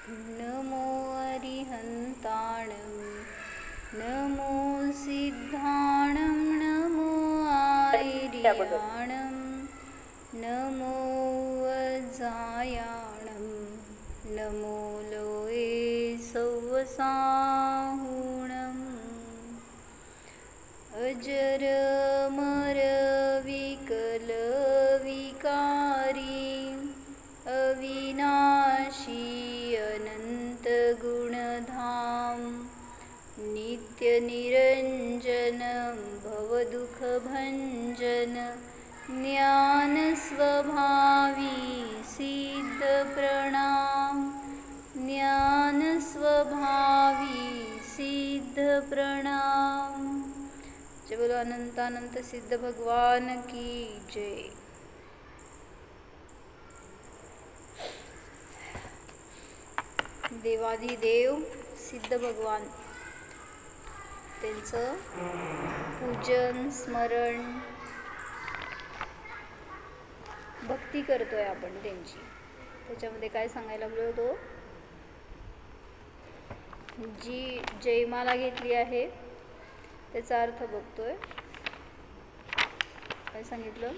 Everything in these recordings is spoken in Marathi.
नमो अरिहन्ताणं नमो सिद्धाणं नमो आयर्याणं नमो वज्रायाणं नमो लोये सौवसाहुणम् अजरमरविकलविकारी अविनाशी अनन्तगुणधाम नित्यनिरञ्जनं भवदुःखभञ्जन ज्ञानस्वभावी सिद्धप्रणाम ज्ञानस्वभावी सिद्धप्रणाम। जय बोलो अनंतानंत सिद्ध भगवान की जय। देवाधिदेव सिद्ध भगवान त्यांचं पूजन स्मरण भक्ती करतोय आपण त्यांची। त्याच्यामध्ये काय सांगायला लागलो होतो, जी जयमाला घेतली आहे त्याचा अर्थ बघतोय। काय सांगितलं,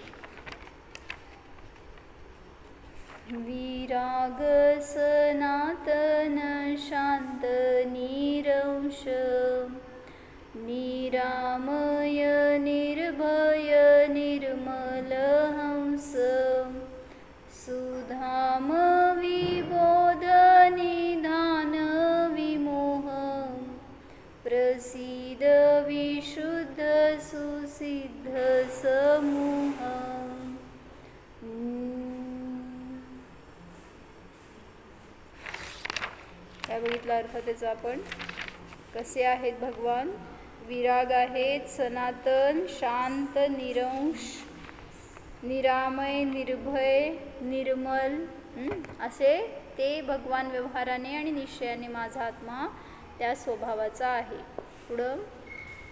विराग सनातन शांत निरंश निरामय निर्भय निर्मल हंस सुधाम विबोध निधान विमोह प्रसीद विशुद्ध सुसिद्ध समूह। काय बघितला अर्थ त्याचा आपण, कसे आहेत भगवान, विराग आहेत, सनातन शांत निरंश निरामय निर्भय निर्मल असे ते भगवान व्यवहाराने आणि निश्चयाने माझा आत्मा त्या स्वभावाचा आहे। पुढं,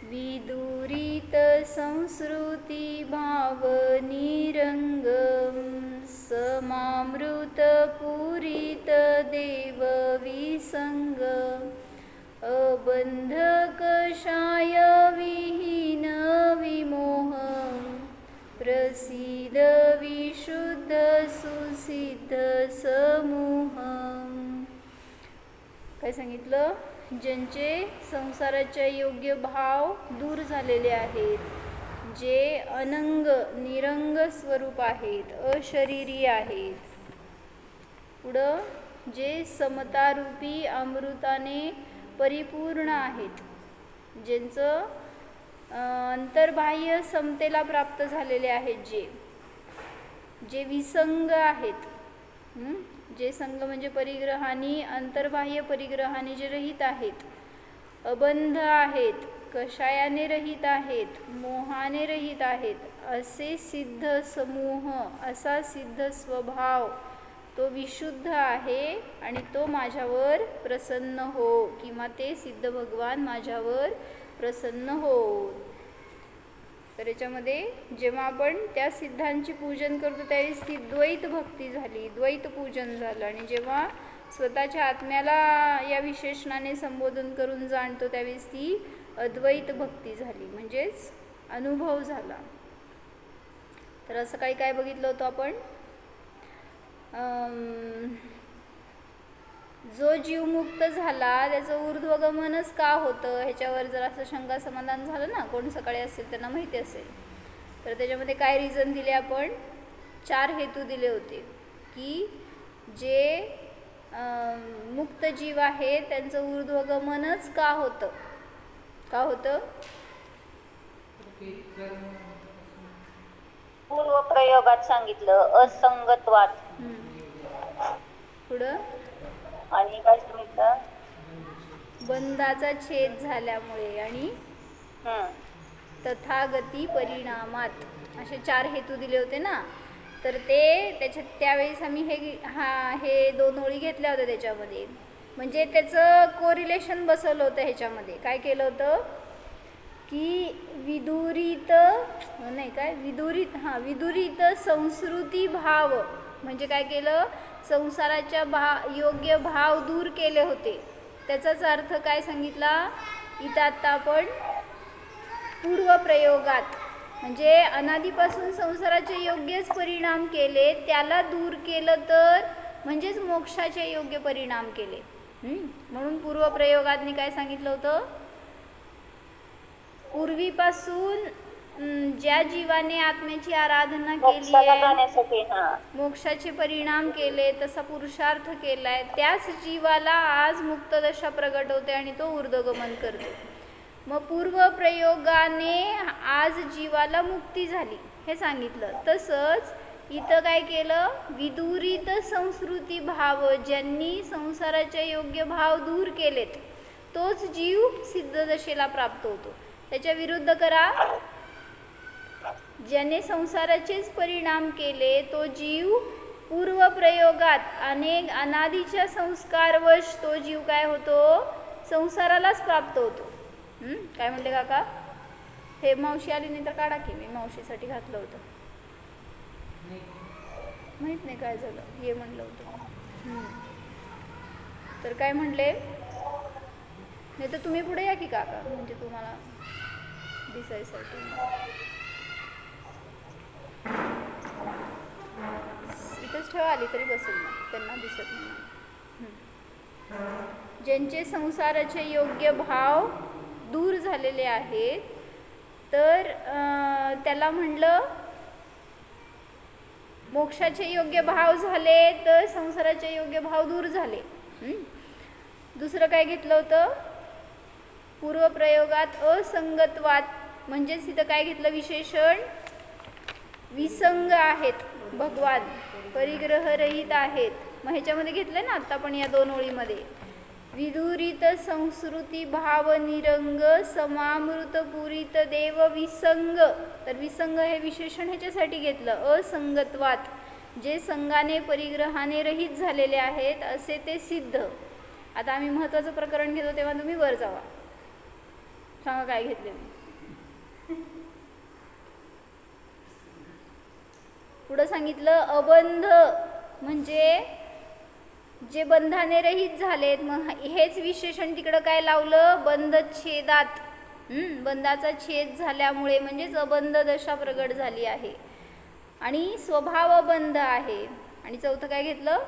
विदुरित संस्कृती भाव निरंगम समामृत पुरित देव विसंग अबंध कषाय विहीन विमोह प्रसीद विशुद्ध सुसिद्ध समूह। काय सांगितलं, ज्यांचे संसाराचे योग्य भाव दूर झालेले आहेत, जे अनंग निरंग स्वरूप आहेत, अशरीरी आहेत। पुढं, जे समतारूपी अमृताने परिपूर्ण आहेत, ज्यांचं अंतर्बाह्य समतेला प्राप्त झालेले आहेत, जे विसंग आहेत, जे संग म्हणजे परिग्रहानी अंतर्बाह्य परिग्रहाने जे रहित आहेत, अबंध आहेत, कषायाने रहित आहेत, मोहाने रहित आहेत, असे सिद्ध समूह, असा सिद्ध स्वभाव तो विशुद्ध आहे आणि तो माझ्यावर प्रसन्न हो, किंवा ते सिद्ध भगवान माझ्यावर प्रसन्न हो। तर याच्यामध्ये जेव्हा आपण त्या सिद्धांची पूजन करतो त्यावेळेस ती द्वैत भक्ती झाली, द्वैत पूजन झालं, आणि जेव्हा स्वतःच्या आत्म्याला या विशेषणाने संबोधन करून जाणतो त्यावेळेस ती अद्वैत भक्ती झाली, म्हणजेच अनुभव झाला। तर असं काही काय बघितलं होतं आपण, जो जीव मुक्त झाला त्याचं ऊर्ध्वगमनच का होतं ह्याच्यावर जर असं शंका समाधान झालं ना, कोण सकाळी असेल त्यांना माहिती असेल, तर त्याच्यामध्ये काय रिझन दिले आपण, 4 हेतू दिले होते की जे मुक्त जीव आहे त्यांचं ऊर्ध्वगमनच का होतं, का होतं, पूर्व प्रयोगात सांगितलं असंगत्वात। पुढं, आणि काय सांगितलं, बंधाचा छेद झाल्यामुळे आणि तथागती परिणामात, असे 4 हेतू दिले होते ना। तर ते त्याच्यात त्यावेळेस आम्ही हे 2 ओळी घेतल्या होत्या त्याच्यामध्ये, म्हणजे त्याचं कोरिलेशन बसवलं होतं ह्याच्यामध्ये। काय केलं होतं की विदुरित नाही काय विदुरित विदुरित संस्कृती भाव, म्हणजे काय केलं, संसाराच्या योग्य भाव दूर केले होते. त्याचाच अर्थ काय सांगितला इथं आता आपण पूर्वप्रयोगात, म्हणजे अनादीपासून संसाराचे योग्यच परिणाम केले, त्याला दूर केलं तर म्हणजेच मोक्षाचे योग्य परिणाम केले. म्हणून पूर्वप्रयोगातनी काय सांगितलं होतं, पूर्वीपासून ज्या जीवाने आत्म्याची आराधना केली आहे, मोक्षाचे परिणाम केले, तसा पुरुषार्थ केलाय, त्याच जीवाला आज मुक्तदशा प्रगट होते आणि तो ऊर्ध्वगमन करतो. मग पूर्वप्रयोगाने आज जीवाला मुक्ती झाली हे सांगितलं. तसंच इथं काय केलं, विदुरित संस्कृती भाव, ज्यांनी संसाराचे योग्य भाव दूर केलेत तोच जीव सिद्धदशेला प्राप्त होतो. त्याच्या विरुद्ध करा, ज्याने संसाराचेच परिणाम केले तो जीव पूर्वप्रयोगात अनेक अनादीच्या संस्कारवश तो जीव काय होतो, संसारालाच प्राप्त होतो. काय म्हणले काका, हे मावशी आली नाही तर काढा की, मी मावशीसाठी घातलं होतं, माहित नाही काय झालं, हे म्हणलं होतं. तर काय म्हणले, नाही तर तुम्ही पुढे या की काका, म्हणजे तुम्हाला दिसायसाठी. इथंच ठेवा, आली तरी बसेल मग, त्यांना दिसत नाही. ज्यांचे संसाराचे योग्य भाव दूर झालेले आहेत तर त्याला म्हणलं मोक्षाचे योग्य भाव झाले तर संसाराचे योग्य भाव दूर झाले. दुसरं काय घेतलं होतं, पूर्वप्रयोगात असंगत्वात, म्हणजेच इथं काय घेतलं विशेषण, विसंग आहेत भगवान, परिग्रहरहित आहेत. मग ह्याच्यामध्ये घेतलं ना आता पण या 2 ओळीमध्ये, विदुरित संस्कृती भाव निरंग समामृतपुरित देव विसंग. तर विसंग हे विशेषण ह्याच्यासाठी घेतलं, असंगत्वात, जे संगाने परिग्रहाने रहित झालेले आहेत असे ते सिद्ध. आता आम्ही महत्त्वाचं प्रकरण घेतो तेव्हा तुम्ही वर जावा, सांगा काय घेतले. पुढं सांगितलं अबंध, म्हणजे जे बंधाने रहित झालेत. मग हेच विशेषण तिकडं काय लावलं, बंधच्छेदात, बंधाचा छेद झाल्यामुळे म्हणजेच अबंध दशा प्रगट झाली आहे आणि स्वभाव बंध आहे. आणि चौथं काय घेतलं,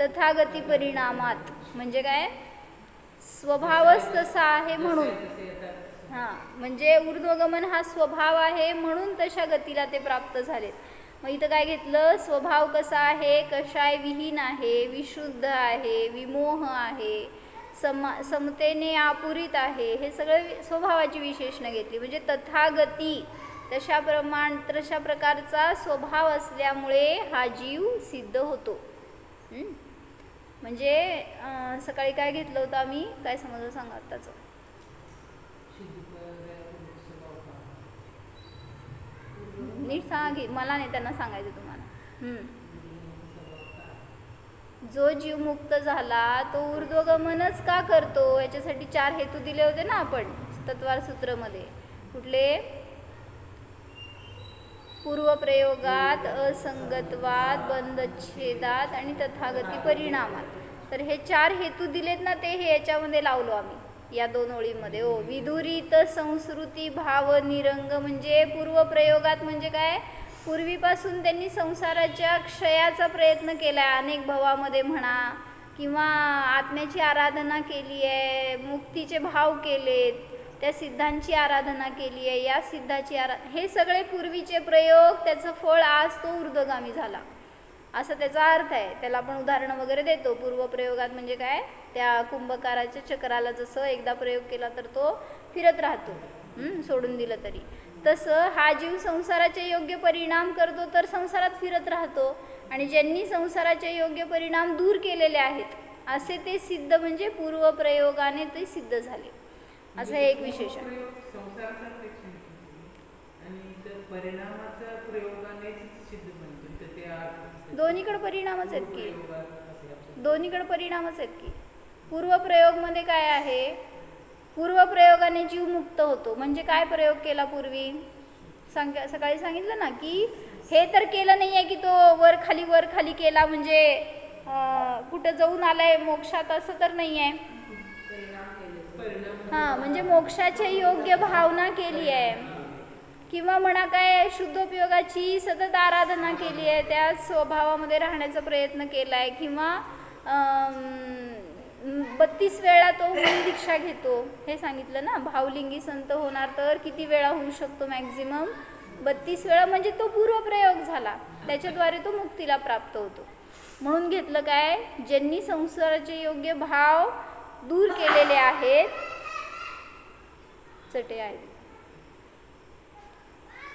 तथागती परिणामात, म्हणजे काय स्वभावच तसा आहे म्हणून, म्हणजे ऊर्ध्वगमन हा स्वभाव आहे म्हणून तशा गतीला ते प्राप्त झालेत. मग इथं काय घेतलं, स्वभाव कसा आहे, कशाय विहीन आहे, विशुद्ध आहे, विमोह आहे, समतेने आपुरित आहे, हे सगळे स्वभावाची विशेषणं घेतली. म्हणजे तथागती तशा प्रकारचा स्वभाव असल्यामुळे हा जीव सिद्ध होतो. म्हणजे सकाळी काय घेतलं होतं आम्ही, काय समजलं सांगा आत्ताचं. नीट सांगा, मला नाही त्यांना सांगायचं तुम्हाला. जो जीव मुक्त झाला तो ऊर्ध्वगमनच का करतो, याच्यासाठी 4 हेतू दिले होते ना आपण तत्वार सूत्रमध्ये. कुठले, पूर्वप्रयोगात, असंगत्वात, बंधच्छेदात आणि तथागती परिणामात. तर हे 4 हेतू दिलेत ना, ते हे याच्यामध्ये लावलो आम्ही या 2 ओळीमध्ये. विदुरित संस्कृती भाव निरंग, म्हणजे पूर्वप्रयोगात म्हणजे काय, पूर्वीपासून त्यांनी संसाराच्या क्षयाचा प्रयत्न केला आहे, अनेक भवामध्ये म्हणा, किंवा आत्म्याची आराधना केली आहे, मुक्तीचे भाव केलेत, त्या सिद्धांची आराधना केली आहे, या सिद्धाची हे सगळे पूर्वीचे प्रयोग, त्याचं फळ आज तो ऊर्ध्वगामी झाला, असं त्याचा अर्थ आहे. त्याला आपण उदाहरणं वगैरे देतो. पूर्वप्रयोगात म्हणजे काय, त्या कुंभकाराच्या चक्राला जसं एकदा प्रयोग केला तर तो फिरत राहतो, सोडून दिलं तरी, तसं हा जीव संसाराचे योग्य परिणाम करतो तर संसारात फिरत राहतो. आणि ज्यांनी संसाराचे योग्य परिणाम दूर केलेले आहेत असे ते सिद्ध, म्हणजे पूर्वप्रयोगाने ते सिद्ध झाले, असं हे एक विशेषण. दोन्हीकडे परिणामच आहेत की, दोन्हीकडे परिणामच आहेत की. पूर्वप्रयोगमध्ये काय आहे, पूर्वप्रयोगाने जीव मुक्त होतो. म्हणजे काय प्रयोग केला पूर्वी, सकाळी सांगितलं ना की हे तर केलं नाही आहे की तो वर खाली केला म्हणजे कुठं जाऊन आलाय मोक्षात, असं तर नाही आहे. हां, म्हणजे मोक्षाची योग्य भावना केली आहे, किंवा म्हणा काय शुद्धोपयोगाची सतत आराधना केली आहे, त्या स्वभावामध्ये राहण्याचा प्रयत्न केला आहे, किंवा 32 वेळा तो दीक्षा घेतो हे सांगितलं ना. भावलिंगी संत होणार तर किती वेळा होऊ शकतो? मॅक्झिमम 32 वेळा. म्हणजे तो पूर्वप्रयोग झाला, त्याच्याद्वारे तो मुक्तीला प्राप्त होतो. म्हणून घेतलं काय, ज्यांनी संसाराचे योग्य भाव दूर केलेले आहेत चटे आहेत,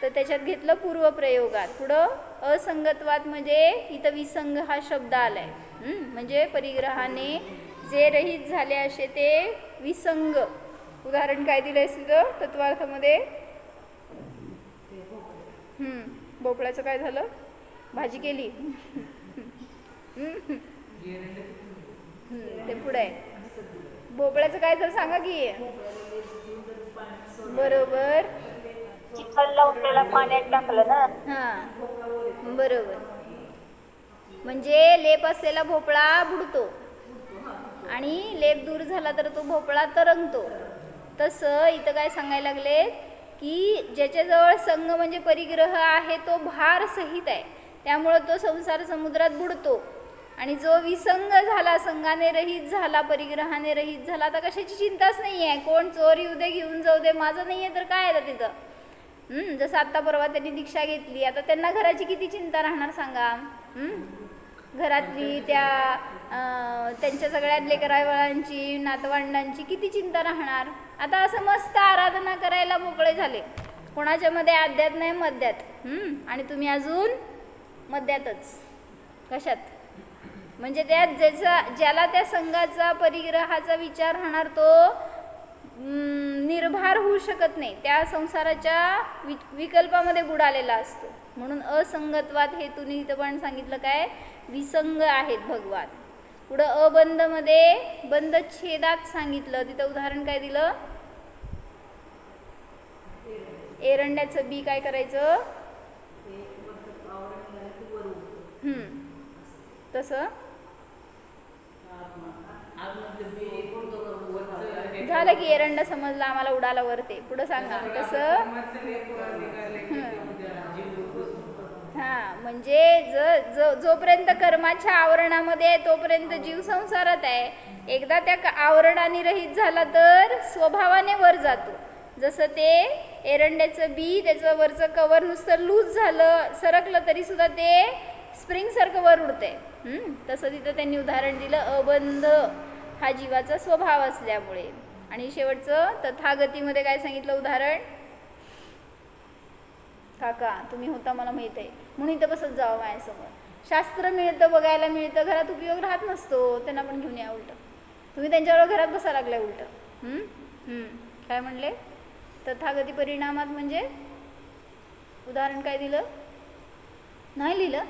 तर त्याच्यात घेतलं पूर्वप्रयोगात. पुढं असंगत्वात म्हणजे इथं विसंग हा शब्द आलाय. म्हणजे परिग्रहाने जे रहित झाले असे ते विसंग. उदाहरण काय दिलंय तिथं तत्वार्थामध्ये? भोपळ्याचं काय झालं? भाजी केली. ते पुढे आहे. भोपळ्याचं काय झालं सांगा की. बरोबर, चिखल लावून त्याला पाण्यात टाकलं ना. हां बरोबर. म्हणजे लेप असलेला भोपळा बुडतो आणि लेप दूर झाला तर तो भोपळा तरंगतो. तसं इथं काय सांगायला लागले की ज्याच्याजवळ संग म्हणजे परिग्रह आहे तो भार सहित आहे, त्यामुळं तो संसार समुद्रात बुडतो. आणि जो विसंग झाला, संघाने रहित झाला, परिग्रहाने रहित झाला, तर कशाची चिंताच नाही आहे. कोण चोर येऊ दे, घेऊन जाऊ दे, माझं नाही आहे तर काय आहे तिथं. जसं आत्ता परवा त्यांनी दीक्षा घेतली, आता त्यांना घराची किती चिंता राहणार सांगा. घरातली त्यांच्या सगळ्या लेकराबाळांची, नातवंडांची किती चिंता राहणार. आता असं मस्त आराधना करायला मोकळे झाले, कोणाच्या मध्ये अध्यात नाही मध्यात. आणि तुम्ही अजून मध्यातच. कशात? म्हणजे त्यात ज्याला त्या संघाचा परिग्रहाचा विचार राहणार तो निर्भार होऊ शकत नाही, त्या संसाराच्या विकल्पामध्ये बुडालेला असतो. म्हणून असंगत्वात हेतूने इथं पण सांगितलं काय, विसंग आहेत भगवान. पुढं अबंध मध्ये बंध छेदात सांगितलं. तिथं उदाहरण काय दिलं? एरंड्याचं बी काय करायचं? तसं झालं की एरंड समजलं आम्हाला, उडाला वरते. पुढं सांगा तसं. हां, म्हणजे जोपर्यंत कर्माच्या आवरणामध्ये आहे तोपर्यंत जीव संसारात आहे. एकदा त्या आवरणाने रहित झाला तर स्वभावाने वर जातो. जसं ते एरंड्याचं बी, त्याचं वरचं कवर नुसतं लूज झालं, सरकलं तरी सुद्धा ते स्प्रिंग सारखं वर उडते. तसं तिथं त्यांनी उदाहरण दिलं, अबंध हा जीवाचा स्वभाव असल्यामुळे. आणि शेवटचं तथागतीमध्ये काय सांगितलं उदाहरण? काका तुम्ही होता मला माहित आहे, म्हणून इथं बसत जावं माझ्यासमोर. शास्त्र मिळतं, बघायला मिळतं, घरात उपयोग राहत नसतो. त्यांना पण घेऊन या उलटं. तुम्ही त्यांच्याबरोबर घरात बसा लागलाय उलटं. काय म्हणले? तथागती परिणामात म्हणजे उदाहरण काय दिलं? नाही लिहिलं.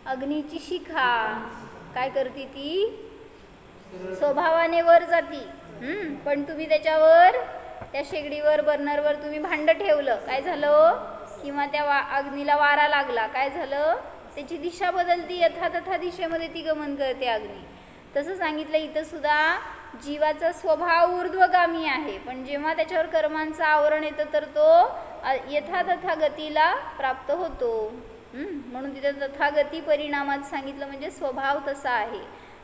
अग्नीची शिखा काय करते? ती स्वभावाने वर जाती. पण तुम्ही त्याच्यावर, त्या शेगडीवर, बर्नरवर तुम्ही भांड ठेवलं, काय झालं? किंवा त्या अग्नीला वारा लागला, काय झालं? त्याची दिशा बदलती, यथातथा दिशेमध्ये ती गमन करते अग्नी. तसं सांगितलं इथं सुद्धा जीवाचा स्वभाव ऊर्ध्वगामी आहे, पण जेव्हा त्याच्यावर कर्मांचं आवरण येतं तर तो यथातथा गतीला प्राप्त होतो. म्हणून तिथं तथागती परिणामात सांगितलं म्हणजे स्वभाव तसा आहे.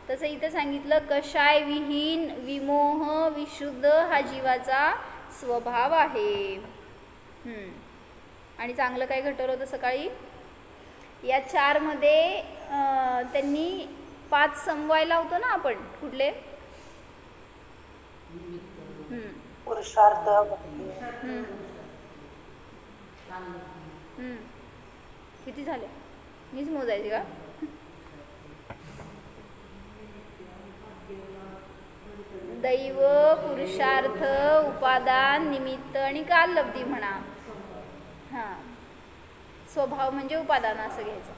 तसं इथं सांगितलं कषाय विहीन, विमोह, विशुद्ध हा जीवाचा स्वभाव आहे. आणि चांगलं काय घटवलं होतं सकाळी? या 4 मध्ये त्यांनी 5 समवायला होतो ना आपण. कुठले? पुरुषार्थ. किती झाले? मीच मोजायचे का? दैव, पुरुषार्थ, उपादान, निमित्त आणि काललब्धी म्हणा. हां, स्वभाव म्हणजे उपादान असं घ्यायचं.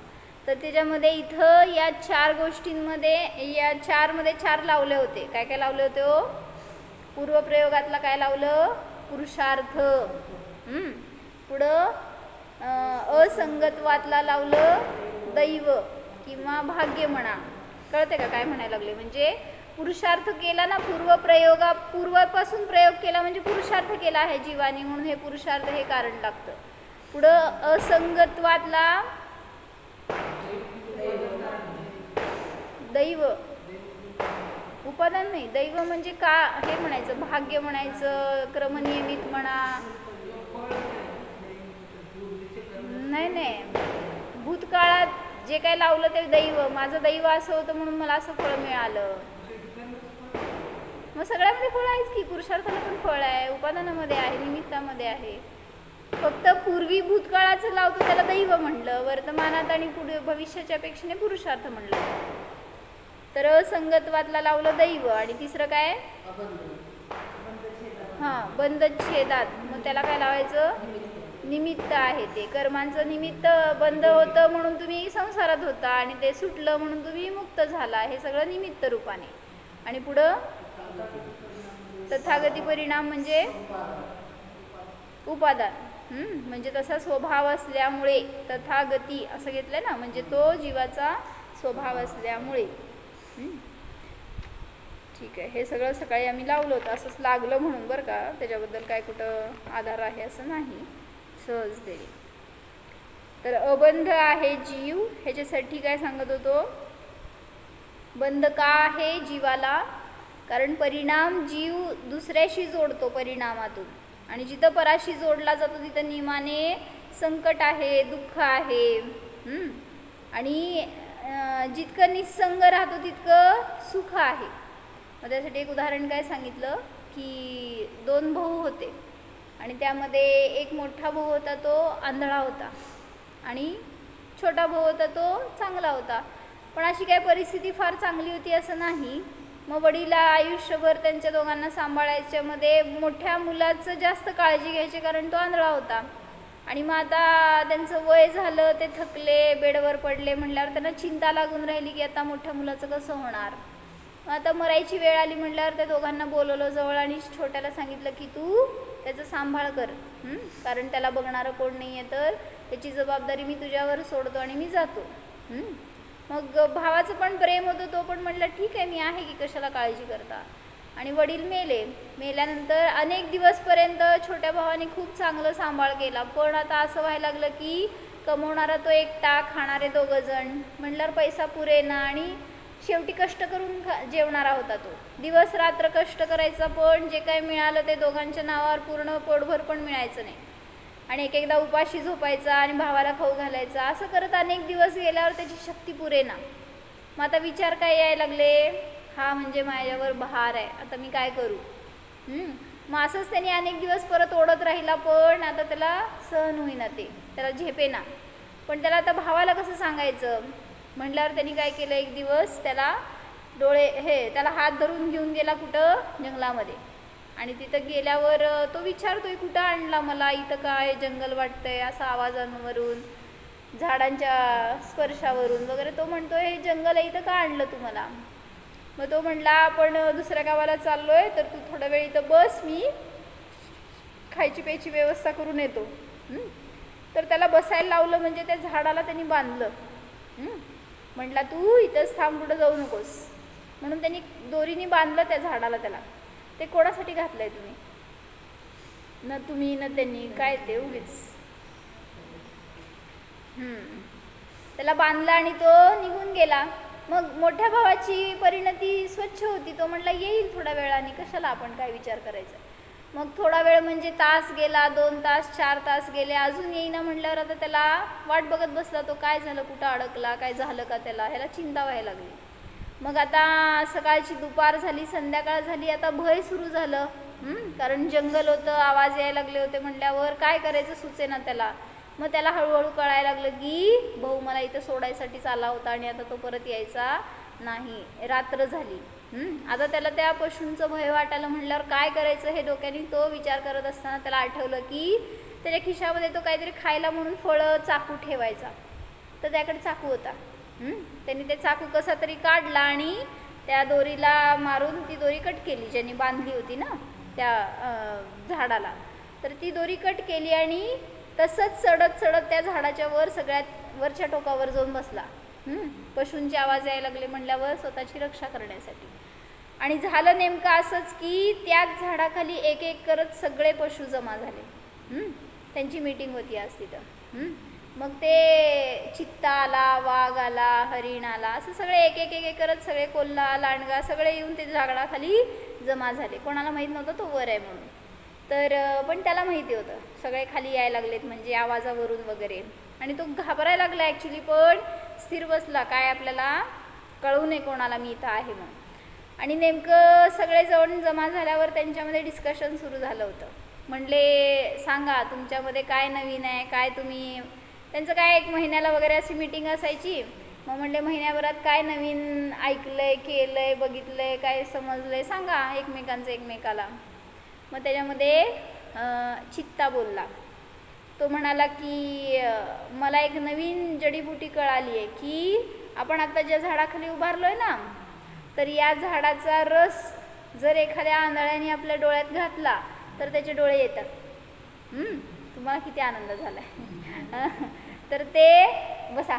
तर त्याच्यामध्ये इथं या 4 गोष्टींमध्ये, या 4 मध्ये 4 लावले होते. काय काय लावले होते हो? पूर्वप्रयोगातला काय लावलं? पुरुषार्थ. पुढं असंगत्वातला लावलं दैव किंवा भाग्य म्हणा. कळते का काय म्हणायला लागले? म्हणजे पुरुषार्थ केला ना, पूर्वापासून प्रयोग केला म्हणजे पुरुषार्थ केला आहे जीवानी, म्हणून हे पुरुषार्थ हे कारण लागतं. पुढं असंगत्वातला दैव, उपादान नाही, दैव म्हणजे का हे म्हणायचं, भाग्य म्हणायचं, क्रमनियमित म्हणा. नाही, भूतकाळात जे काय लावलं ते दैव, माझं दैव असं होतं म्हणून मला असं फळ मिळालं. मग सगळ्यामध्ये फळ आहेच की, पुरुषार्थाला पण फळ आहे, उपादानामध्ये आहे, निमित्तामध्ये आहे. फक्त पूर्वी भूतकाळाचं लावतो त्याला दैव म्हणलं, वर्तमानात आणि पुढे भविष्याच्या अपेक्षेने पुरुषार्थ म्हणलं. तर असंगत्वातला लावलं दैव. आणि तिसरं काय? बंधच्छेदात, मग त्याला काय लावायचं? निमित्त आहे. ते कर्मांचं निमित्त बंद होतं म्हणून तुम्ही संसारात होता, आणि ते सुटलं म्हणून तुम्ही मुक्त झाला. हे सगळं निमित्त रूपाने. आणि पुढं तथागती परिणाम म्हणजे उपादान. म्हणजे तसा स्वभाव असल्यामुळे तथागती असं घेतलंय ना, म्हणजे तो जीवाचा स्वभाव असल्यामुळे. ठीक आहे, हे सगळं सकाळी आम्ही लावलं होतं, असंच लागलं म्हणून बरं का, त्याच्याबद्दल काय कुठं आधार आहे असं नाही, सहज दे. तर अबंध आहे जीव, ह्याच्यासाठी काय सांगत होतो? बंध का आहे जीवाला? कारण परिणाम जीव दुसऱ्याशी जोडतो परिणामातून, आणि जिथं पराशी जोडला जातो तिथं नियमाने संकट आहे, दुःख आहे. आणि जितकं निस्संग राहतो तितकं सुख आहे. मग त्यासाठी एक उदाहरण काय सांगितलं की 2 भाऊ होते, आणि त्यामध्ये एक मोठा भाऊ होता तो आंधळा होता, आणि छोटा भाऊ होता तो चांगला होता. पण अशी काय परिस्थिती फार चांगली होती असं नाही. मग वडीला आयुष्यभर त्यांच्या दोघांना सांभाळायच्यामध्ये मोठ्या मुलाचं जास्त काळजी घ्यायची, कारण तो आंधळा होता. आणि मग आता त्यांचं वय झालं, ते थकले, बेडवर पडले, म्हटल्यावर त्यांना चिंता लागून राहिली की आता मोठ्या मुलाचं कसं होणार. आता मरायची वेळ आली म्हटल्यावर त्या दोघांना बोलवलं जवळ, आणि छोट्याला सांगितलं की तू त्याचं सांभाळ कर, कारण त्याला बघणारं कोण नाही आहे, तर त्याची जबाबदारी मी तुझ्यावर सोडतो आणि मी जातो. मग भावाचं पण प्रेम होतं, तो पण म्हटलं ठीक आहे मी आहे की, कशाला काळजी करता. आणि वडील मेल्यानंतर अनेक दिवसपर्यंत छोट्या भावाने खूप चांगलं सांभाळ केला. पण आता असं व्हायला लागलं की कमवणारा तो एकटा, खाणारे 2 जण, म्हटल्यावर पैसा पुरेना, आणि शेवटी कष्ट करून जेवणारा होता तो. दिवस रात्र कष्ट करायचा, पण जे काय मिळालं ते दोघांच्या नावावर पूर्ण पोटभर पण मिळायचं नाही. आणि एकदा उपाशी झोपायचा आणि भावाला खाऊ घालायचा. असं करत अनेक दिवस गेल्यावर त्याची शक्ती पुरेना. मग आता विचार काय यायला लागले, हा म्हणजे माझ्यावर भार आहे, आता मी काय करू. मग असंच त्याने अनेक दिवस परत ओढत राहिला, पण आता त्याला सहन होईना, ते त्याला झेपेना. पण त्याला आता भावाला कसं सांगायचं म्हटल्यावर त्यांनी काय केलं, एक दिवस त्याला त्याला हात धरून घेऊन गेला कुठं, जंगलामध्ये. आणि तिथं गेल्यावर तो विचारतोय कुठं आणला मला, इथं काय जंगल वाटतंय, असा आवाजांवरून, झाडांच्या स्पर्शावरून वगैरे. तो म्हणतोय हे जंगल आहे, इथं का आणलं तुम्हाला. मग तो म्हटला आपण दुसऱ्या गावाला चाललोय, तर तू थोडा वेळ इथं बस, मी खायची प्यायची व्यवस्था करून येतो. तर त्याला बसायला लावलं, म्हणजे त्या झाडाला त्यांनी बांधलं. म्हटला तू इथंच थांब, कुठं जाऊ नकोस, म्हणून त्यांनी दोरीने बांधलं त्या झाडाला. त्याला ते कोणासाठी घातलंय तुम्ही, न तुम्ही न त्यांनी, काय ते उगीच. त्याला बांधला आणि तो निघून गेला. मग मोठ्या भावाची परिणती स्वच्छ होती, तो म्हटला येईल थोड्या वेळाने, कशाला आपण काय विचार करायचा. मग थोडा वेळ म्हणजे तास गेला, 2 तास 4 तास गेले, अजून येईना. म्हटल्यावर आता त्याला वाट बघत बसला तो, काय झालं, कुठं अडकला, काय झालं का त्याला, ह्याला चिंता व्हायला लागली. मग आता सकाळची दुपार झाली, संध्याकाळ झाली, आता भय सुरू झालं. कारण जंगल होतं, आवाज यायला लागले होते, म्हटल्यावर काय करायचं सुचेना त्याला. मग त्याला हळूहळू कळायला लागलं की भाऊ मला इथं सोडायसाठीच आला होता, आणि आता तो परत यायचा नाही. रात्र झाली. आता त्याला त्या पशूंचं भय वाटायला. म्हटल्यावर काय करायचं हे डोक्याने तो विचार करत असताना त्याला आठवलं की त्याच्या खिशामध्ये तो काहीतरी खायला म्हणून फळं, चाकू ठेवायचा. तर त्याकडे चाकू होता. त्यांनी ते चाकू कसा तरी काढला आणि त्या दोरीला मारून ती दोरी कट केली, ज्यांनी बांधली होती ना त्या झाडाला. तर ती दोरी कट केली आणि तसंच चढत चढत त्या झाडाच्या वर सगळ्यात वरच्या टोकावर जाऊन बसला. पशूंचे आवाज यायला लागले म्हणल्यावर स्वतःची रक्षा करण्यासाठी. आणि झालं नेमकं असंच की त्याच झाडाखाली एक एक करत सगळे पशु जमा झाले. त्यांची मीटिंग होती आज तिथं. मग ते चित्ता आला, वाघ आला, हरिण आला, असं सगळे एक एक एक करत सगळे, कोल्हा, लांडगा सगळे येऊन ते झाडाखाली जमा झाले. कोणाला माहीत नव्हतं तो वर आहे म्हणून. तर पण त्याला माहिती होतं सगळे खाली यायला लागलेत म्हणजे आवाजावरून वगैरे. आणि तो घाबरायला लागला ॲक्च्युली, पण स्थिर बसला, काय आपल्याला कळू नये कोणाला मी इथं आहे म्हणून. आणि नेमकं सगळेजण जमा झाल्यावर त्यांच्यामध्ये डिस्कशन सुरू झालं होतं. म्हणले सांगा तुमच्यामध्ये काय नवीन आहे, काय तुम्ही, त्यांचं काय 1 महिन्याला वगैरे अशी मीटिंग असायची. मग म्हणले महिन्याभरात काय नवीन ऐकलंय, केलंय, बघितलंय, काय समजलंय सांगा एकमेकांचं एकमेकाला. मग त्याच्यामध्ये चित्ता बोलला. तो म्हणाला की मला एक नवीन जडीबुटी कळाली आहे की आपण आता ज्या झाडाखाली उभारलोय ना, तर या झाडाचा रस जर एखाद्या आंधळ्याने आपल्या डोळ्यात घातला तर त्याचे डोळे येतात. तुम्हाला किती आनंद झाला. तर ते बसा.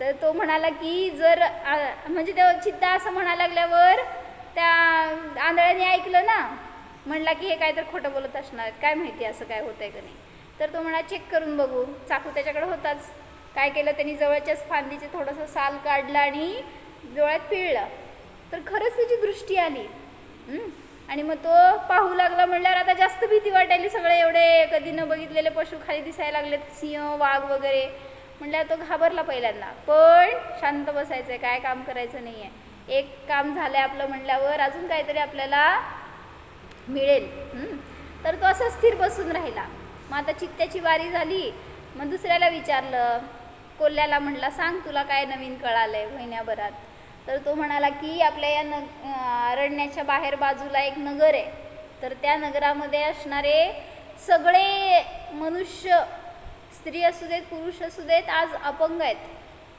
तर तो म्हणाला की जर म्हणजे तो चित्ता असं म्हणायला लागल्यावर त्या आंधळ्याने ऐकलं ना, म्हणला की हे काय तर खोटं बोलत असणार, काय माहिती असं काय होतंय का नाही. तर तो म्हणा चेक करून बघू. चाकू त्याच्याकडे होताच. काय केलं त्यांनी, जवळच्याच फांदीचे थोडंसं साल काढलं आणि डोळ्यात पिळलं, तर खरंच त्याची दृष्टी आली. आणि मग तो पाहू लागला. म्हणल्यावर आता जास्त भीती वाटायली. सगळे एवढे कधी न बघितलेले पशु खाली दिसायला लागलेत, सिंह, वाघ वगैरे. म्हणल्यावर तो घाबरला पहिल्यांदा, पण शांत बसायचं आहे, काय काम करायचं नाही आहे. एक काम झालं आहे आपलं म्हणल्यावर अजून काहीतरी आपल्याला मिळेल. तर तो असं स्थिर बसून राहिला. मग आता चित्त्याची वारी झाली. मग दुसऱ्याला विचारलं, कोल्ह्याला म्हटला सांग तुला काय नवीन कळालं आहे महिन्याभरात. तर तो म्हणाला की आपल्या या अरण्याच्या बाहेर बाजूला एक नगर आहे, तर त्या नगरामध्ये असणारे सगळे मनुष्य, स्त्री असू देत पुरुष असू देत, आज अपंग आहेत.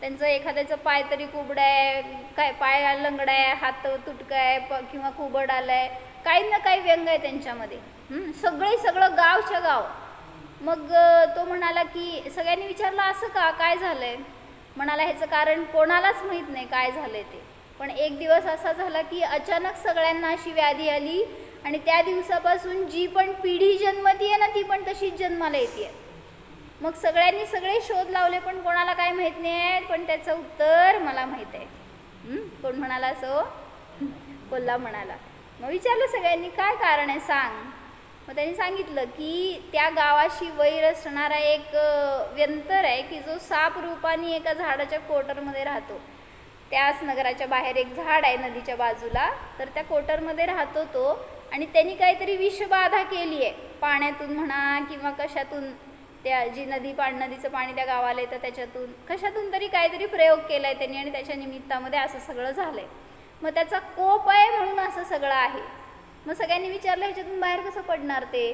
त्यांचं एखाद्याचं पाय तरी कुबडा आहे, काय पाय लंगडा आहे, हात तुटका आहे किंवा कुबड आला आहे, काही ना काही व्यंग आहे त्यांच्यामध्ये. सगळं गावच्या गाव. मग तो म्हणाला की सगळ्यांनी विचारलं असं का, काय झालं आहे. म्हणाला ह्याचं कारण कोणालाच माहीत नाही काय झालं ते, पण एक दिवस असा झाला की अचानक सगळ्यांना अशी व्याधी आली आणि त्या दिवसापासून जी पण पिढी जन्मती आहे ना, ती पण तशीच जन्माला येते. मग सगळ्यांनी सगळे शोध लावले, पण कोणाला काय माहीत नाही आहे, पण त्याचं उत्तर मला माहीत आहे. कोण म्हणाला असो, कोल्हा म्हणाला. मग विचारलं सगळ्यांनी काय कारण आहे सांग. मग त्यांनी सांगितलं की त्या गावाशी वैर असणारा एक व्यंतर आहे की जो साप रूपाने एका झाडाच्या कोटरमध्ये राहतो. त्याच नगराच्या बाहेर एक झाड आहे नदीच्या बाजूला, तर त्या कोटरमध्ये राहतो तो. आणि त्यांनी काहीतरी विषबाधा केली आहे पाण्यातून म्हणा किंवा कशातून, त्या जी नदीचं पाणी त्या गावाला येतं त्याच्यातून कशातून तरी काहीतरी प्रयोग केला आहे त्यांनी, आणि त्याच्या निमित्तामध्ये असं सगळं झालं आहे. मग त्याचा कोप आहे म्हणून असं सगळं आहे. मग सगळ्यांनी विचारलं ह्याच्यातून बाहेर कसं पडणार ते.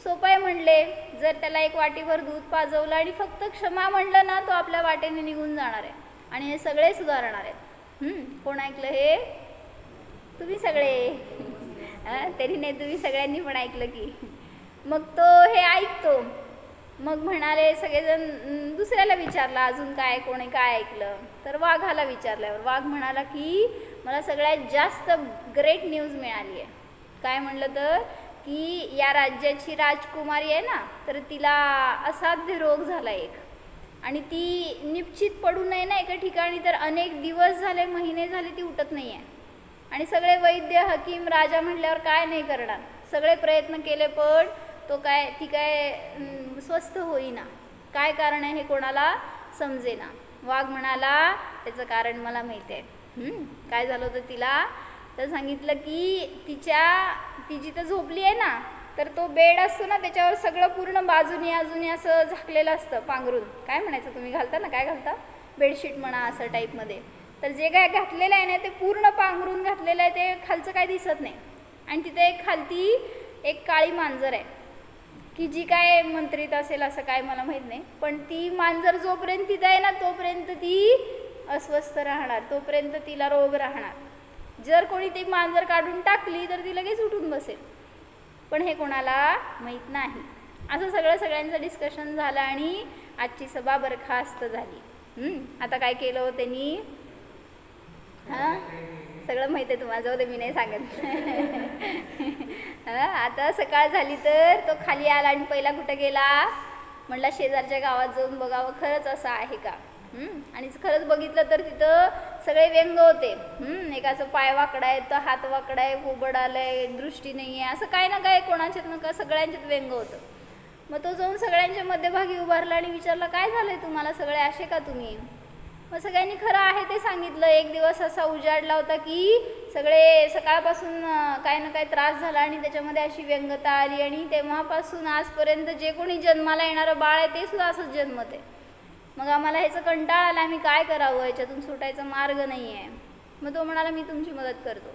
सोपं आहे म्हणले, जर त्याला एक वाटीभर दूध पाजवलं आणि फक्त क्षमा म्हणलं ना, तो आपल्या वाटेने निघून जाणार आहे आणि हे सगळे सुधारणार आहेत. कोण ऐकलं हे? तुम्ही सगळे. तरी नाही, तुम्ही सगळ्यांनी पण ऐकलं की. मग तो हे ऐकतो. मग म्हणाले सगळेजण, दुसऱ्याला विचारला अजून काय, कोणी काय ऐकलं. तर वाघाला विचारल्यावर वाघ म्हणाला की मला सगळ्यात जास्त ग्रेट न्यूज मिळाली आहे. काय म्हणलं तर की या राज्याची राजकुमारी आहे ना, तर तिला असाध्य रोग झाला एक, आणि ती निश्चित पडू नये ना एका ठिकाणी, तर अनेक दिवस झाले, महिने झाले ती उठत नाही आहे. आणि सगळे वैद्य, हकीम, राजा म्हटल्यावर काय नाही करणार, सगळे प्रयत्न केले पण ती काय स्वस्थ होईना. काय कारण आहे हे कोणाला समजेना. वाघ म्हणाला त्याचं कारण मला माहिती आहे. काय झालं होतं तिला, तर सांगितलं की ती जिथं झोपली आहे ना, तर तो बेड असतो ना त्याच्यावर सगळं पूर्ण बाजूनी अजूनी असं झाकलेलं असतं पांघरून. काय म्हणायचं तुम्ही घालता ना, काय घालता, बेडशीट म्हणा असं टाईपमध्ये. तर जे काय घातलेलं आहे ना ते पूर्ण पांघरून घातलेलं आहे, ते खालचं काय दिसत नाही. आणि तिथे खालती एक काळी मांजर आहे की जी काय मंत्रित असेल असं काय मला माहीत नाही, पण ती मांजर जोपर्यंत तिथं आहे ना तोपर्यंत ती अस्वस्थ राहणार, तोपर्यंत तिला रोग राहणार. जर कोणी ती मांजर काढून टाकली तर ती लगेच उठून बसेल. पण हे कोणाला माहीत नाही. असं सगळ्यांचं डिस्कशन झालं आणि आजची सभा बरखास्त झाली. आता काय केलं हो त्यांनी? हां, सगळं माहिती आहे तुम्हाला, जाऊ दे मी नाही सांगत. आता सकाळ झाली तर तो खाली आला आणि पहिला कुठं गेला? म्हटलं शेजारच्या गावात जाऊन बघावं खरंच असं आहे का. आणि खरंच बघितलं तर तिथं सगळे व्यंग होते. एकाचं पाय वाकडा आहे, तर हात वाकडा आहे, कुबड आलंय, दृष्टी नाही आहे, असं काय ना काय कोणाच्यात नका सगळ्यांच्यात व्यंग होतं. मग तो जाऊन सगळ्यांच्या मध्यभागी उभारला आणि विचारला, काय झालंय तुम्हाला, सगळे असे का तुम्ही? मग सगळ्यांनी खरं आहे ते सांगितलं. एक दिवस असा उजाडला होता की सगळे सकाळपासून काय ना काय त्रास झाला आणि त्याच्यामध्ये अशी व्यंगता आली आणि तेव्हापासून आजपर्यंत जे कोणी जन्माला येणारं बाळ आहे ते सुद्धा असंच जन्मत आहे. मग आम्हाला ह्याचं कंटाळा आला, आम्ही काय करावं, याच्यातून सुटायचा मार्ग नाही आहे. मग तो म्हणाला, मी तुमची मदत करतो.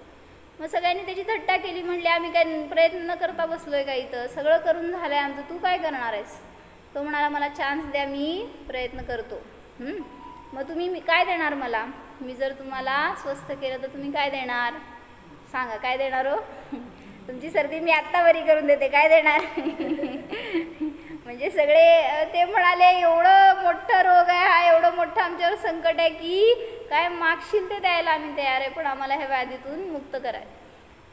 मग सगळ्यांनी त्याची थट्टा केली. म्हणले, आम्ही काय प्रयत्न न करता बसलोय का इथं, सगळं करून झालंय आमचं, तू काय करणार आहेस? तो म्हणाला, मला चान्स द्या, मी प्रयत्न करतो. मग तुम्ही काय देणार मला? मी जर तुम्हाला स्वस्थ केलं तर तुम्ही काय देणार? सांगा, काय देणार हो? तुमची सर्दी मी आत्ता बरी करून देते, काय देणार? म्हणजे सगळे ते म्हणाले, एवढं मोठं रोग आहे हा, एवढं मोठं आमच्यावर संकट आहे की काय मागशील ते द्यायला आम्ही तयार आहे, पण आम्हाला ह्या व्याधीतून मुक्त कराय.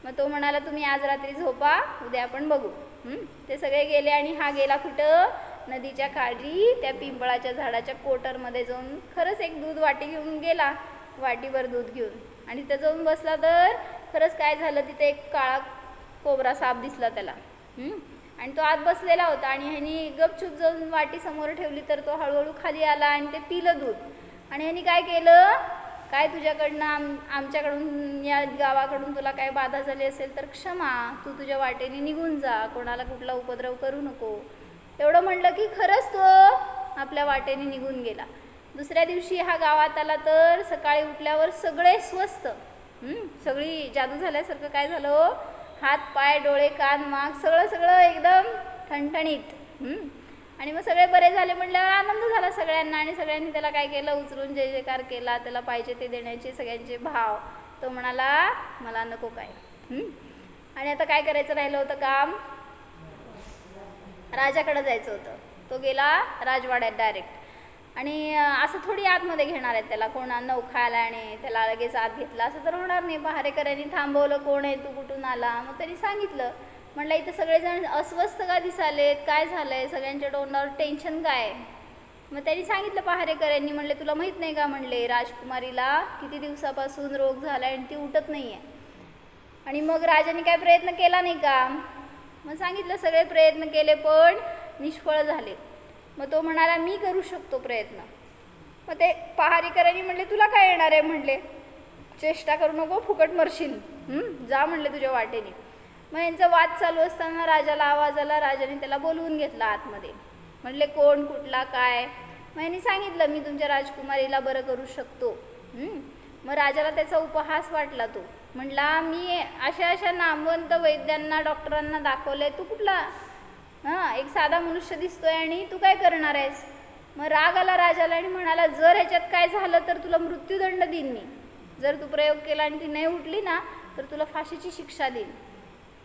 मग तो म्हणाला, तुम्ही आज रात्री झोपा, उद्या आपण बघू. ते सगळे गेले आणि हा गेला कुठं? नदीच्या काठी त्या पिंपळाच्या झाडाच्या कोटरमध्ये जाऊन खरंच एक दूध वाटी घेऊन गेला, वाटीभर दूध घेऊन, आणि तिथं जाऊन बसला तर खरंच काय झालं, तिथे एक काळा कोबरा साप दिसला त्याला. आणि तो आत बसलेला होता आणि ह्यानी गपचूप जाऊन वाटी समोर ठेवली तर तो हळूहळू खाली आला आणि ते पिलं दूध. आणि ह्यानी काय केलं, काय तुझ्याकडनं आमच्याकडून या गावाकडून तुला काय बाधा झाली असेल तर क्षमा, तू तुझ्या वाटेने निघून जा, कोणाला कुठला उपद्रव करू नको. एवढं म्हणलं की खरंच तो आपल्या वाटेने निघून गेला. दुसऱ्या दिवशी हा गावात आला तर सकाळी उठल्यावर सगळे स्वस्थ, सगळी जादू झाल्यासारखं काय झालं, हात पाय डोळे कान माग सगळं एकदम ठणठणीत. आणि मग सगळे बरे झाले म्हटल्यावर आनंद झाला सगळ्यांना. आणि सगळ्यांनी त्याला काय केलं, उचलून जय जयकार केला, त्याला पाहिजे ते देण्याचे सगळ्यांचे भाव. तो म्हणाला, मला नको काय. आणि आता काय करायचं राहिलं होतं काम, राजाकडे जायचं होतं. तो गेला राजवाड्यात डायरेक्ट. आणि असं थोडी आतमध्ये घेणार आहेत त्याला, कोणा नौखा आला आणि त्याला लगेच आत घेतला असं तर होणार नाही. पहारेकऱ्यांनी थांबवलं, कोण आहे तू, कुठून आला? मग त्यांनी सांगितलं, म्हटलं इथं सगळेजण अस्वस्थ का दिसालेत, काय झालंय, सगळ्यांच्या तोंडावर टेन्शन काय? मग त्यांनी सांगितलं पहारेकऱ्यांनी, म्हणले तुला माहीत नाही का, म्हणले राजकुमारीला किती दिवसापासून रोग झाला आणि ती उठत नाही आहे. आणि मग राजाने काय प्रयत्न केला नाही का? मग सांगितलं सगळे प्रयत्न केले पण निष्फळ झाले. मग तो म्हणाला, मी करू शकतो प्रयत्न. मग ते पहारेकऱ्यांनी म्हणले, तुला काय येणार आहे? म्हणले, चेष्टा करू नको, फुकट मरशील, जा म्हणले तुझ्या वाटेने. मग यांचा वाद चालू असताना राजाला आवाज आला. राजाने त्याला बोलवून घेतला आतमध्ये. म्हणले, कोण, कुठला, काय? मग यांनी सांगितलं, मी तुमच्या राजकुमारीला बरं करू शकतो. मग राजाला त्याचा उपहास वाटला. तो म्हटला, मी अशा नामवंत वैद्यांना डॉक्टरांना दाखवले, तू कुठला एक साधा मनुष्य दिसतोय आणि तू काय करणार आहेस? मग राग आला राजाला आणि म्हणाला, जर ह्याच्यात काय झालं तर तुला मृत्यूदंड देईन मी. जर तू प्रयोग केला आणि ती नाही उठली ना तर तुला फाशीची शिक्षा देईन.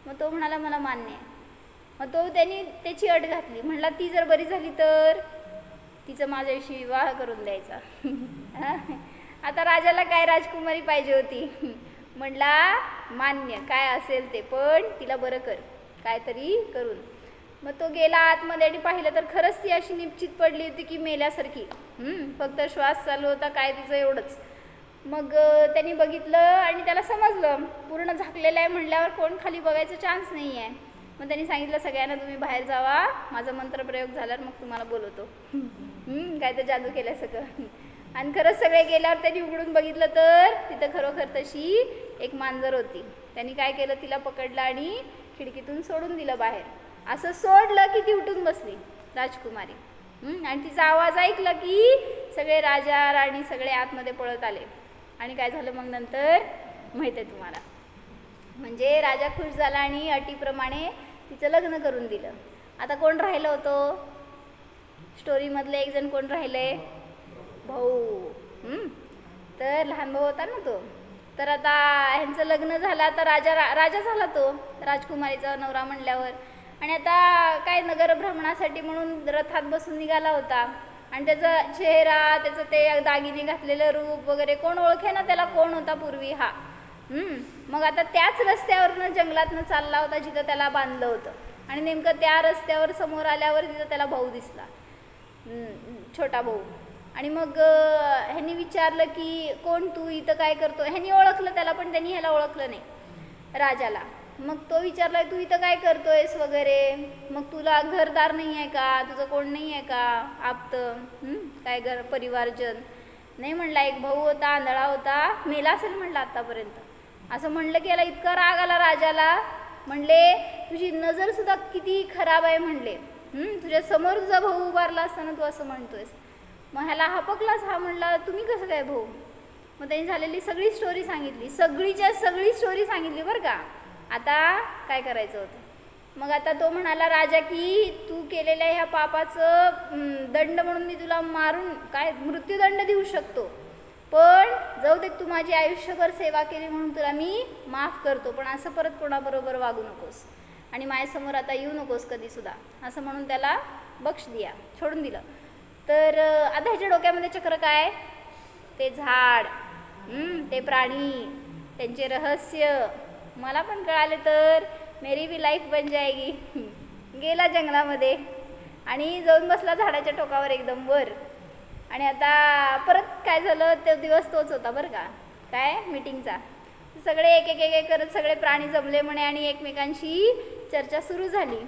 मग तो म्हणाला, मला मान्य आहे. मग त्यांनी त्याची अट घातली. म्हणला, ती जर बरी झाली तर तिचं माझ्याविषयी विवाह करून द्यायचा. आता राजाला काय राजकुमारी पाहिजे होती. म्हणला, मान्य, काय असेल ते, पण तिला बरं कर, काहीतरी करून. मग तो गेला आतमध्ये आणि पाहिलं तर खरंच ती अशी निश्चित पडली होती की मेल्यासारखी. फक्त श्वास चालू होता, काय तिचं एवढंच. मग त्यांनी बघितलं आणि त्याला समजलं पूर्ण झाकलेलं आहे म्हणल्यावर कोण खाली बघायचा चान्स नाही आहे. मग त्यांनी सांगितलं, सगळ्यांना तुम्ही बाहेर जावा, माझा मंत्रप्रयोग झाल्यावर मग तुम्हाला बोलवतो. काय तर जादू केल्या सगळं. आणि खरंच सगळे गेल्यावर त्यांनी उघडून बघितलं तर तिथं खरोखर तशी एक मांजर होती. त्यांनी काय केलं, तिला पकडलं आणि खिडकीतून सोडून दिलं बाहेर. असं सोडलं की ती उठून बसली राजकुमारी. आणि तिचा आवाज ऐकला की सगळे राजा राणी सगळे आतमध्ये पळत आले. आणि काय झालं मग नंतर माहीत आहे तुम्हाला. म्हणजे राजा खुश झाला आणि अटीप्रमाणे तिचं लग्न करून दिलं. आता कोण राहिलं होतं स्टोरीमधले, एक जण कोण राहिले, भाऊ. तर लहान भाऊ होता ना तो. तर आता ह्यांचं लग्न झालं, आता राजा झाला तो राजकुमारीचा नवरा म्हणल्यावर. आणि आता काय नगर भ्रमणासाठी म्हणून रथात बसून निघाला होता आणि त्याचा चेहरा, त्याचं ते दागिने घातलेलं रूप वगैरे कोण ओळखे ना त्याला कोण होता पूर्वी हा. मग आता त्याच रस्त्यावरनं जंगलातनं चालला होता जिथं त्याला बांधलं होतं आणि नेमकं त्या रस्त्यावर समोर आल्यावर तिथं त्याला भाऊ दिसला, छोटा भाऊ. आणि मग ह्यांनी विचारलं की कोण तू, इथं काय करतो. ह्यांनी ओळखलं त्याला पण त्यांनी ह्याला ओळखलं नाही, राजाला. मग तो विचारला तू इथं काय करतोयस वगैरे, मग तुला घरदार नाही आहे का, तुझं कोण नाही आहे का आप्त, काय घर परिवारजन. नाही म्हणला, एक भाऊ होता, आंधळा होता, मेला असेल म्हणला आत्तापर्यंत. असं म्हणलं की याला इतका राग आला राजाला. म्हणले तुझी नजरसुद्धा किती खराब आहे म्हणले, तुझ्या समोर तुझा भाऊ उभारला असताना तू असं म्हणतोयस. मग ह्याला हपकलाच. हा म्हणला तुम्ही कसं काय भाऊ. मग त्यांनी झालेली सगळी स्टोरी सांगितली, सगळीच्या सगळी स्टोरी सांगितली बरं का. आता काय करायचं होतं. मग आता तो म्हणाला राजा की तू केलेल्या ह्या पापाचं दंड म्हणून मी तुला मारून काय मृत्यूदंड देऊ शकतो, पण जाऊ दे, तू माझी आयुष्यभर सेवा केली म्हणून तुला मी माफ करतो, पण असं परत कोणाबरोबर वागू नकोस आणि माझ्यासमोर आता येऊ नकोस कधीसुद्धा, असं म्हणून त्याला बक्ष दिया, सोडून दिलं. तर आता ह्याच्या डोक्यामध्ये चक्र काय, ते झाड, ते प्राणी, त्यांचे रहस्य मला पण कळाले तर मेरी भी लाईफ बन जाएगी. गेला जंगलामध्ये आणि जाऊन बसला झाडाच्या टोकावर एकदम वर. आणि आता परत काय झालं, तो दिवस तोच होता बरं का, काय मीटिंगचा. सगळे एक एक एक करत सगळे प्राणी जमले म्हणे आणि एकमेकांशी चर्चा सुरू झाली.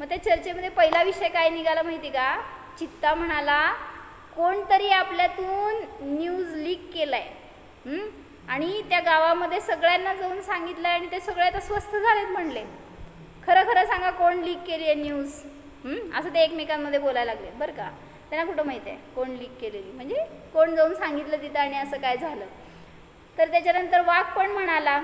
मग त्या चर्चेमध्ये पहिला विषय काय निघाला माहिती का, चित्ता म्हणाला कोणतरी आपल्यातून न्यूज लीक केलाय आणि त्या गावामध्ये सगळ्यांना जाऊन सांगितलं आणि ते सगळे आता स्वस्थ झालेत म्हणले. खरं खरं सांगा कोण लीक केली आहे न्यूज, असं ते एकमेकांमध्ये बोलायला लागले बरं का. त्यांना कुठं माहिती आहे कोण लीक केलेली, म्हणजे कोण जाऊन सांगितलं तिथं आणि असं काय झालं. तर त्याच्यानंतर वाघ पण म्हणाला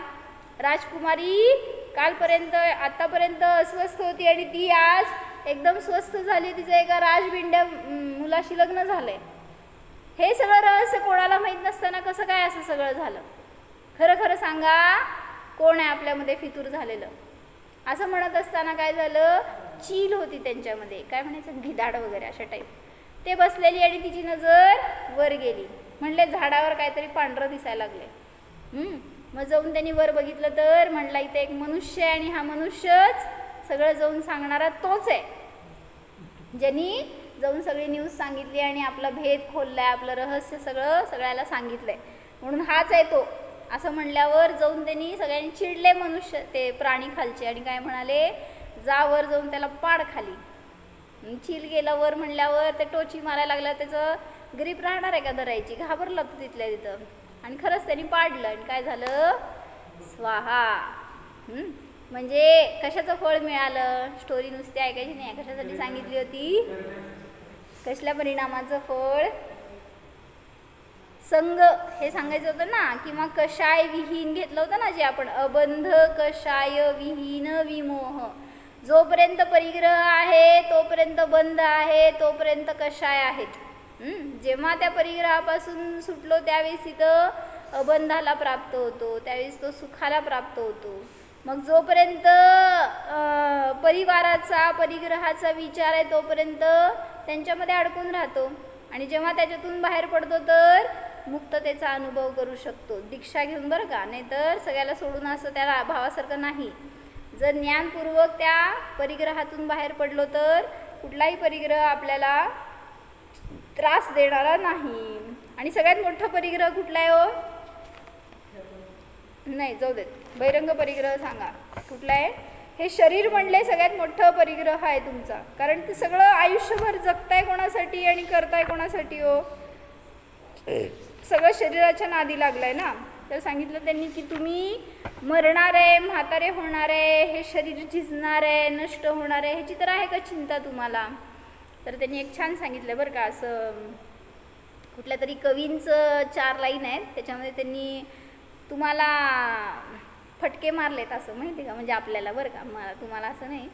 राजकुमारी कालपर्यंत आत्तापर्यंत अस्वस्थ होती आणि ती आज एकदम स्वस्थ झाली, तिचं एका राजबिंड्या मुलाशी लग्न झालंय. हे सगळं रहस्य कोणाला माहीत नसताना कसं काय असं सगळं झालं. खरं खरं सांगा कोण आहे आपल्यामध्ये फितूर झालेलं. असं म्हणत असताना काय झालं, चील होती त्यांच्यामध्ये, काय म्हणायचं गिधाड वगैरे अशा टाईप. ते बसलेली आणि तिची नजर वर गेली. म्हणले झाडावर काहीतरी पांढरं दिसायला लागले. मग जाऊन त्यांनी वर बघितलं तर म्हणला इथे एक मनुष्य आहे आणि हा मनुष्यच सगळं जाऊन सांगणारा तोच आहे, ज्यांनी जाऊन सगळी न्यूज सांगितली आणि आपला भेद खोललाय, आपलं रहस्य सगळं सगळ्याला सांगितलंय, म्हणून हाच आहे तो. असं म्हणल्यावर जाऊन त्यांनी सगळ्यांनी चिडले मनुष्य ते प्राणी खालचे आणि काय म्हणाले जा वर जाऊन त्याला पाड खाली. चिल गेला वर म्हणल्यावर ते टोची मारायला लागला, त्याचं ग्रीप राहणार आहे का धरायची, घाबरला तो तिथल्या तिथं आणि खरंच त्यांनी पाडलं आणि काय झालं स्वाहा. म्हणजे कशाचं फळ मिळालं, स्टोरी नुसती ऐकायची नाही, कशासाठी सांगितली होती, कसल्या परिणामाचं फळ, संग हे सांगायचं होतं ना, किंवा कषाय विहीन घेतलं होतं ना जे आपण, अबंध कषाय विहीन विमोह. जोपर्यंत परिग्रह आहे तोपर्यंत बंध आहे, तोपर्यंत कषाय आहेत. जेव्हा त्या परिग्रहापासून सुटलो त्यावेळेस इथं अबंधाला प्राप्त होतो, त्यावेळेस तो सुखाला प्राप्त होतो. मग जोपर्यंत परिवाराचा परिग्रहाचा विचार आहे तोपर्यंत त्यांच्यामध्ये अडकून राहतो आणि जेव्हा त्याच्यातून बाहेर पडतो तर मुक्ततेचा अनुभव करू शकतो, दीक्षा घेऊन बरं का, नाहीतर सगळ्याला सोडून असं त्याला भावासारखं नाही. जर ज्ञानपूर्वक त्या परिग्रहातून बाहेर पडलो तर कुठलाही परिग्रह आपल्याला त्रास देणारा नाही. आणि सगळ्यात मोठा परिग्रह कुठला आहे हो, नाही जाऊ देत, बहिरंग परिग्रह सांगा कुठला आहे. हे शरीर म्हणले सगळ्यात मोठं परिग्रह आहे तुमचा, कारण ते सगळं आयुष्यभर जगताय कोणासाठी आणि करताय कोणासाठी हो, सगळं शरीराच्या नादी लागलाय ना. तर सांगितलं त्यांनी की तुम्ही मरणार आहे, म्हातारे होणार आहे, हे शरीर झिजणार आहे, नष्ट होणार आहे, ह्याची तर आहे का चिंता तुम्हाला. तर त्यांनी एक छान सांगितलं बरं का, असं कुठल्या तरी कवींचं 4 लाईन आहेत त्याच्यामध्ये त्यांनी तुम्हाला फटके मारलेत असं माहिती का, म्हणजे आपल्याला बरं का, मला तुम्हाला असं नाही.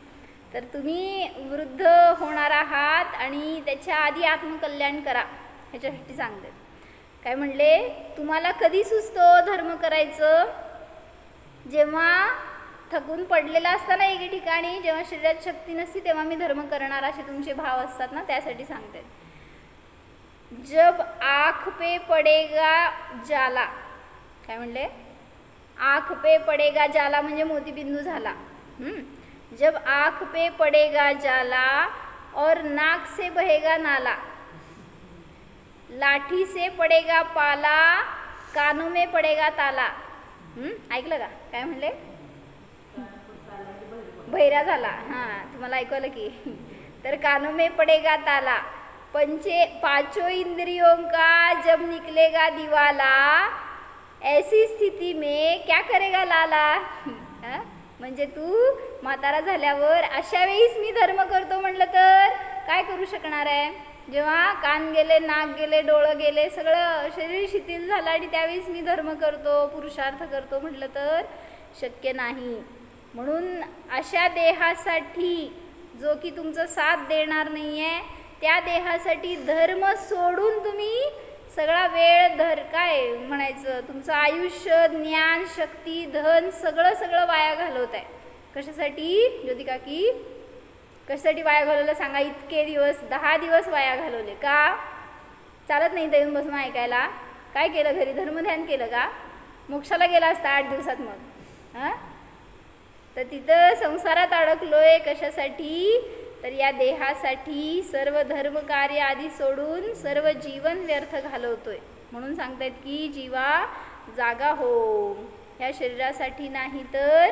तर तुम्ही वृद्ध होणार आहात आणि त्याच्या आधी आत्मकल्याण करा ह्याच्यासाठी सांगतात. काय म्हणले, तुम्हाला कधी सुचतो धर्म करायचं, जेव्हा थकून पडलेला असताना एके ठिकाणी जेव्हा शरीरात शक्ती नसती तेव्हा मी धर्म करणार असे तुमचे भाव असतात ना, त्यासाठी सांगते. जब आँख पे पडेगा जाला, काय म्हणले? आँख पे पडेगा जाला म्हणजे मोतीबिंदू झाला. जब आँख पे पडेगा जाला और नाक से बहेगा नाला, लाठी से पडेगा पाला, कानों में पडेगा ताला. ऐकलं का काय म्हणले? बहिरा झाला. हां, तुम्हाला ऐकवलं की. तर कानों में पडेगा ताला, पांचों इंद्रियों का जब निकलेगा दिवाला, ऐसी स्थिती में क्या करेगा लाला. म्हणजे तू म्हातारा झाल्यावर अशा वेळीच मी धर्म करतो म्हटलं तर काय करू शकणार आहे? जेव्हा कान गेले, नाक गेले, डोळं गेले, सगळं शरीर शिथिल झालं आणि त्यावेळेस मी धर्म करतो, पुरुषार्थ करतो म्हटलं तर शक्य नाही. म्हणून अशा देहासाठी जो की तुमचा साथ देणार नाही आहे, त्या देहासाठी धर्म सोडून तुम्ही सगळा वेळ काय म्हणायचं, तुमचं आयुष्य, ज्ञान, शक्ती, धन सगळं वाया घालवत आहे. कशासाठी ज्योती काकी? कशासाठी वाया घालवलं सांगा? इतके दिवस 10 दिवस वाया घालवले का? चालत नाही तर येऊन बसून ऐकायला? काय केलं घरी? धर्मध्यान केलं का? मोक्षाला गेला असता 8 दिवसात मग. तर तिथं संसारात अडकलोय. कशासाठी? तर या देहासाठी सर्व धर्म कार्य आधी सोडून सर्व जीवन व्यर्थ घालवतोय. म्हणून सांगतायत की जीवा जागा हो, ह्या शरीरासाठी नाही तर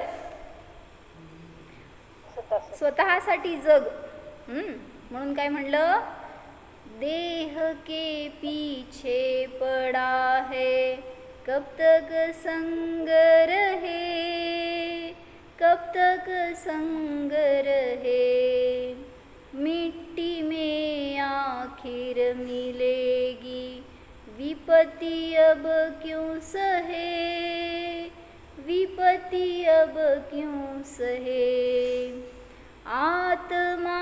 स्वतःसाठी जग. म्हणून काय म्हणलं? देह के पीछे पड़ा है, कब तक संग रहे, कब तक संग रहे, मिट्टी में आखिर मिलेगी, विपत्ति अब क्यों सहे, विपत्ति अब क्यों सहे. आत्मा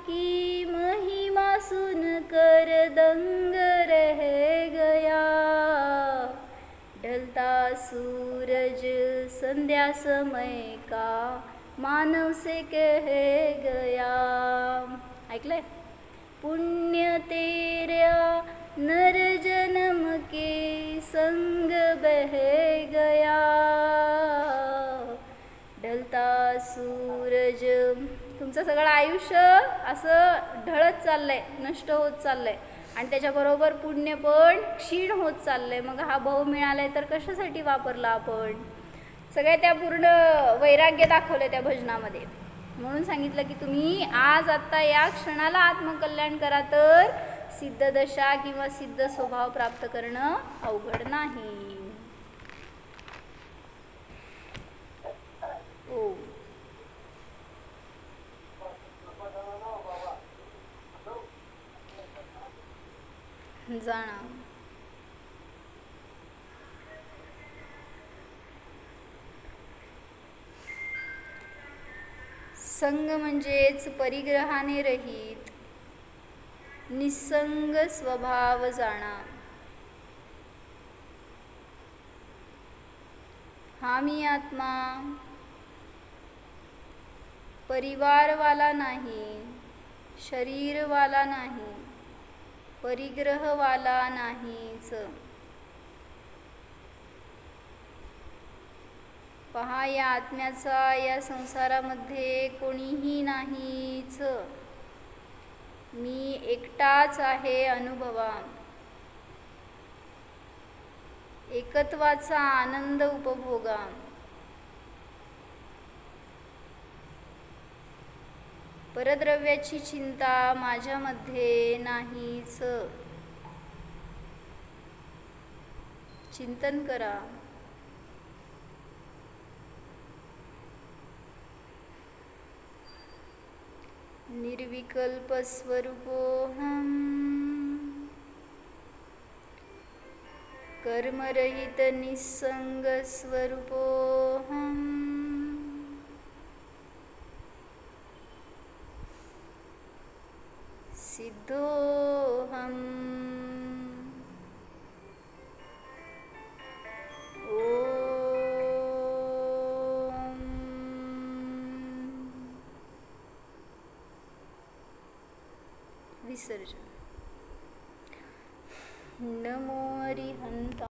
की महिमा सुनकर दंग रह गया, ढलता सूरज संध्या समय का मानव से कह गया. ऐकलंय? पुण्य तेऱ्या नर जन्म के संग बह गया, ढलता सूरज. तुमचं सगळं आयुष्य असं ढळत चाललंय, नष्ट होत चाललंय आणि त्याच्याबरोबर पुण्य पण क्षीण होत चाललंय. मग हा भाव मिळालाय तर कशासाठी वापरला आपण? सगळ्या त्या पूर्ण वैराग्य दाखवलं त्या भजनामध्ये. म्हणून सांगितलं की तुम्ही आज आत्ता या क्षणाला आत्मकल्याण करा तर सिद्ध दशा किंवा सिद्ध स्वभाव प्राप्त करणं अवघड नाही. ओ जाणा. संग म्हणजेच परिग्रहाने रहित निसंग स्वभाव जाणा. हा मी आत्मा परिवारवाला नाही, शरीरवाला नाही, परिग्रहवाला नाहीच. पहा, या आत्म्याचा या संसारामध्ये कोणीही नाहीच. मी एकटाच आहे अनुभवा. एकत्वाचा आनंद उपभोगा. परद्रव्याची चिंता माझ्यामध्ये नाहीच. चिंतन करा. निर्विकल्प स्वरूपोऽहम्, कर्मरहित निस्संग स्वरूपोऽहम्, सिद्धोऽहम्. विसर्जन. नमो अरिहंता